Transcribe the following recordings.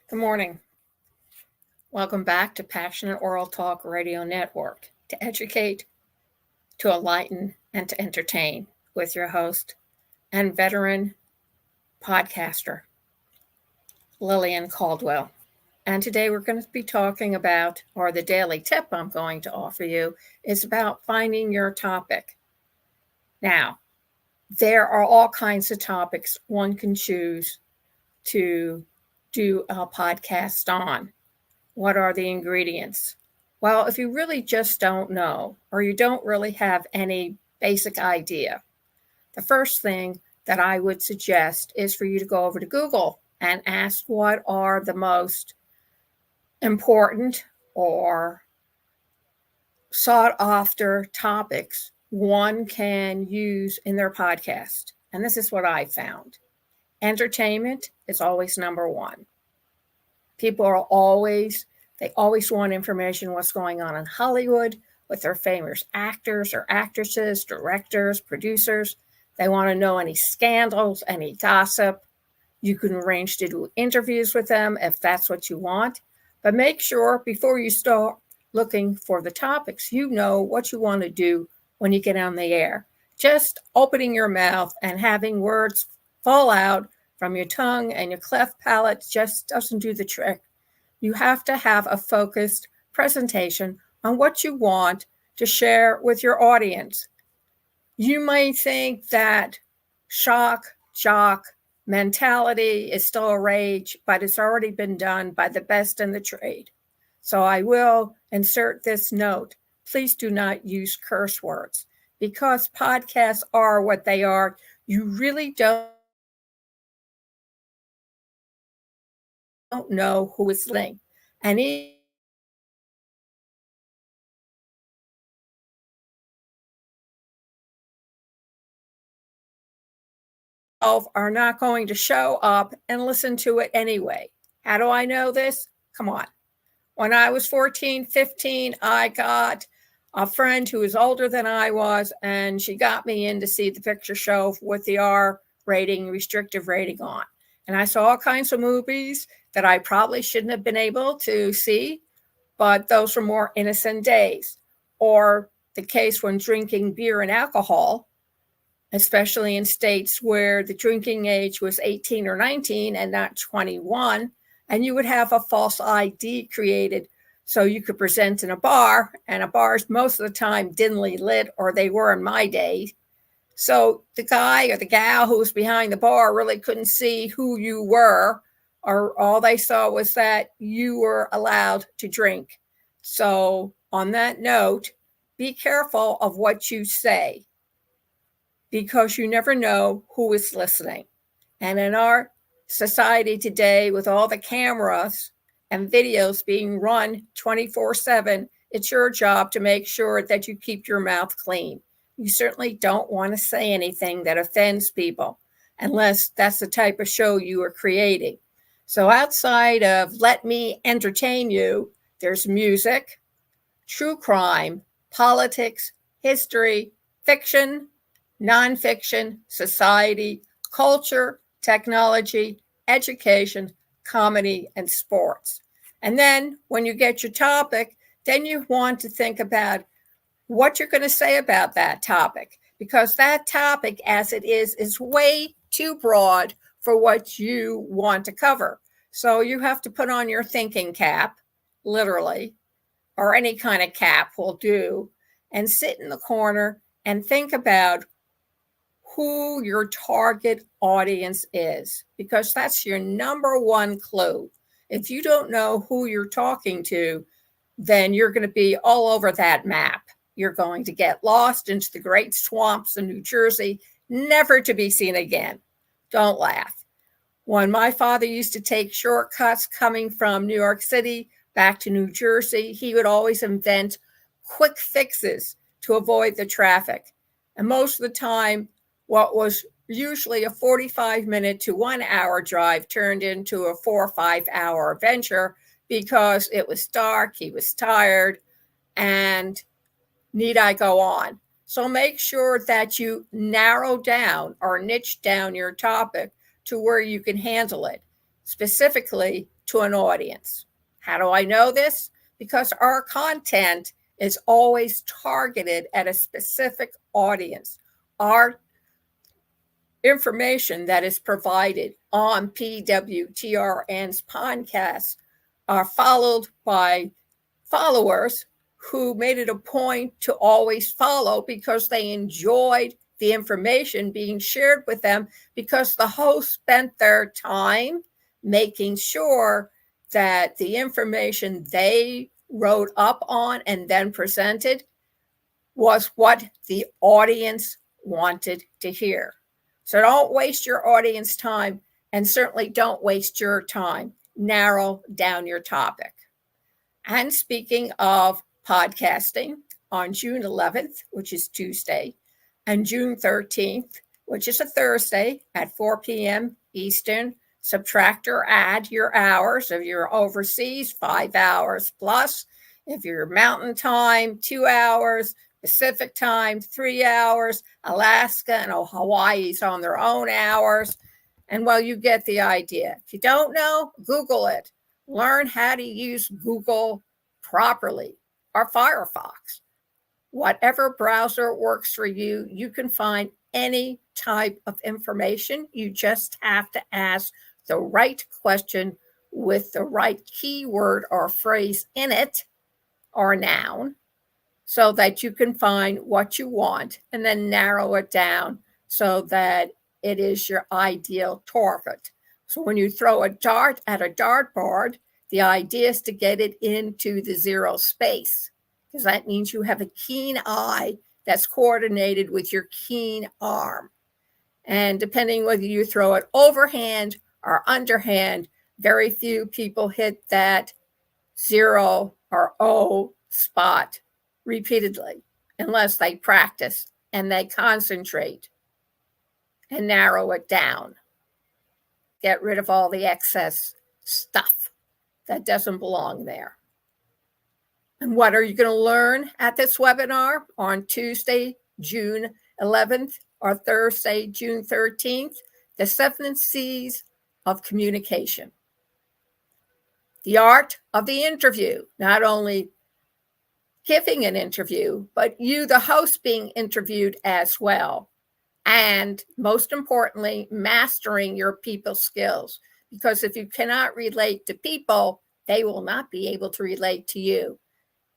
Good morning. Welcome back to Passionate Oral Talk Radio Network, to educate, to enlighten, and to entertain, with your host and veteran podcaster, Lillian Cauldwell. And today we're going to be talking about, or the daily tip I'm going to offer you, is about finding your topic. Now, there are all kinds of topics one can choose to do a podcast on. What are the ingredients? Well, if you really just don't know, or you don't really have any basic idea, the first thing that I would suggest is for you to go over to Google and ask what are the most important or sought after topics one can use in their podcast. And this is what I found. Entertainment is always number one. People are always want information what's going on in Hollywood with their famous actors or actresses, directors, producers. They want to know any scandals, any gossip. You can arrange to do interviews with them if that's what you want. But make sure before you start looking for the topics, you know what you want to do when you get on the air. Just opening your mouth and having words fall out from your tongue and your cleft palate just doesn't do the trick. You have to have a focused presentation on what you want to share with your audience. You may think that shock, jock mentality is still a rage, but it's already been done by the best in the trade. So I will insert this note. Please do not use curse words, because podcasts are what they are. You really don't know who is listening. And are not going to show up and listen to it anyway. How do I know this? Come on. When I was 14, 15, I got a friend who was older than I was, and she got me in to see the picture show with the R rating, restrictive rating on. And I saw all kinds of movies that I probably shouldn't have been able to see, but those were more innocent days. Or the case when drinking beer and alcohol, especially in states where the drinking age was 18 or 19 and not 21, and you would have a false ID created so you could present in a bar, and a bar's most of the time dimly lit, or they were in my day. So the guy or the gal who was behind the bar really couldn't see who you were, or all they saw was that you were allowed to drink. So on that note, be careful of what you say, because you never know who is listening. And in our society today, with all the cameras and videos being run 24/7, it's your job to make sure that you keep your mouth clean. You certainly don't want to say anything that offends people, unless that's the type of show you are creating. So outside of let me entertain you, there's music, true crime, politics, history, fiction, nonfiction, society, culture, technology, education, comedy, and sports. And then when you get your topic, then you want to think about what you're going to say about that topic, because that topic as it is way too broad for what you want to cover. So you have to put on your thinking cap, literally, or any kind of cap will do, and sit in the corner and think about who your target audience is, because that's your number one clue. If you don't know who you're talking to, then you're going to be all over that map. You're going to get lost into the great swamps of New Jersey, never to be seen again. Don't laugh. When my father used to take shortcuts coming from New York City back to New Jersey, he would always invent quick fixes to avoid the traffic. And most of the time, what was usually a 45-minute to 1 hour drive turned into a 4 or 5 hour adventure, because it was dark, he was tired, and need I go on? So make sure that you narrow down or niche down your topic to where you can handle it. specifically to an audience. How do I know this? Because our content is always targeted at a specific audience. Our information that is provided on PWTRN's podcasts are followed by followers who made it a point to always follow because they enjoyed the information being shared with them, because the host spent their time making sure that the information they wrote up on and then presented was what the audience wanted to hear. So don't waste your audience time, and certainly don't waste your time. Narrow down your topic. And speaking of podcasting, on June 11th, which is Tuesday, and June 13th, which is a Thursday at 4 p.m. Eastern, subtract or add your hours. If you're overseas, 5 hours plus. If you're Mountain Time, 2 hours. Pacific Time, 3 hours. Alaska and Hawaii's on their own hours. And well, you get the idea. If you don't know, Google it. Learn how to use Google properly, or Firefox. Whatever browser works for you, you can find any type of information. You just have to ask the right question with the right keyword or phrase in it, or noun, so that you can find what you want and then narrow it down so that it is your ideal target. So when you throw a dart at a dartboard, the idea is to get it into the zero space, because that means you have a keen eye that's coordinated with your keen arm. And depending whether you throw it overhand or underhand, very few people hit that 0 or O spot repeatedly, unless they practice and they concentrate and narrow it down. Get rid of all the excess stuff that doesn't belong there. And what are you going to learn at this webinar on Tuesday, June 11th, or Thursday, June 13th? The 7 C's of communication. The art of the interview, not only giving an interview, but you, the host, being interviewed as well. And most importantly, mastering your people skills. Because if you cannot relate to people, they will not be able to relate to you.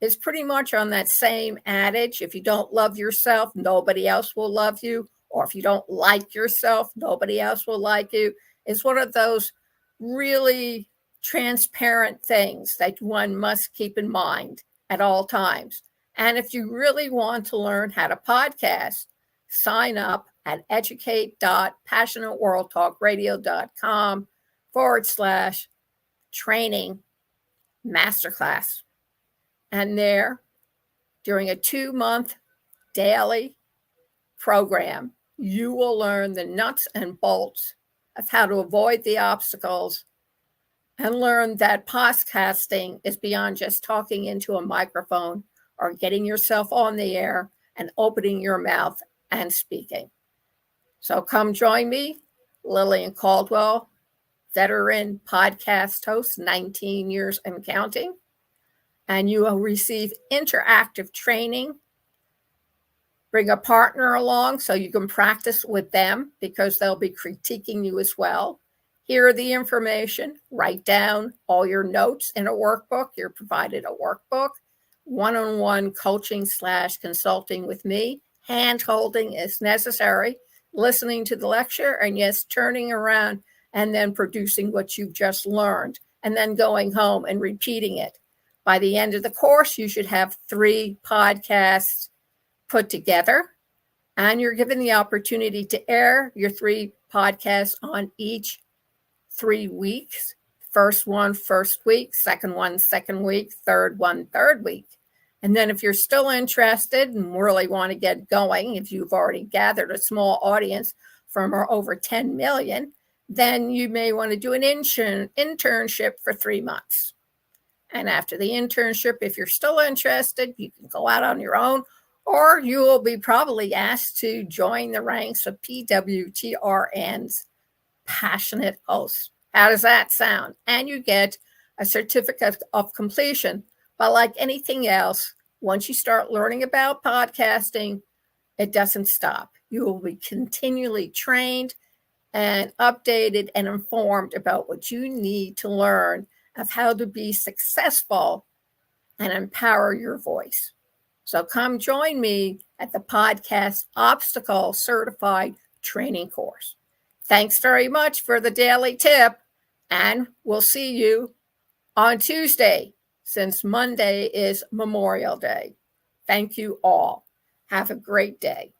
It's pretty much on that same adage. If you don't love yourself, nobody else will love you. Or if you don't like yourself, nobody else will like you. It's one of those really transparent things that one must keep in mind at all times. And if you really want to learn how to podcast, sign up at educate.passionateworldtalkradio.com/training masterclass. And there, during a 2-month daily program, you will learn the nuts and bolts of how to avoid the obstacles, and learn that podcasting is beyond just talking into a microphone or getting yourself on the air and opening your mouth and speaking. So come join me, Lillian Cauldwell, veteran podcast host, 19 years and counting, and you will receive interactive training. Bring a partner along so you can practice with them, because they'll be critiquing you as well. Here are the information. Write down all your notes in a workbook. You're provided a workbook. One-on-one coaching/consulting with me. Hand-holding is necessary. Listening to the lecture, and yes, turning around and then producing what you've just learned, and then going home and repeating it. By the end of the course, you should have 3 podcasts put together, and you're given the opportunity to air your 3 podcasts on each 3 weeks. First one, first week, second one, second week, third one, third week. And then if you're still interested and really want to get going, if you've already gathered a small audience from over 10 million, then you may want to do an internship for 3 months. And after the internship, if you're still interested, you can go out on your own, or you will be probably asked to join the ranks of PWTRN's passionate hosts. How does that sound? And you get a certificate of completion. But like anything else, once you start learning about podcasting, it doesn't stop. You will be continually trained and updated and informed about what you need to learn of how to be successful and empower your voice. So come join me at the Podcast Obstacle Certified Training Course. Thanks very much for the daily tip, and we'll see you on Tuesday, since Monday is Memorial Day. Thank you all. Have a great day.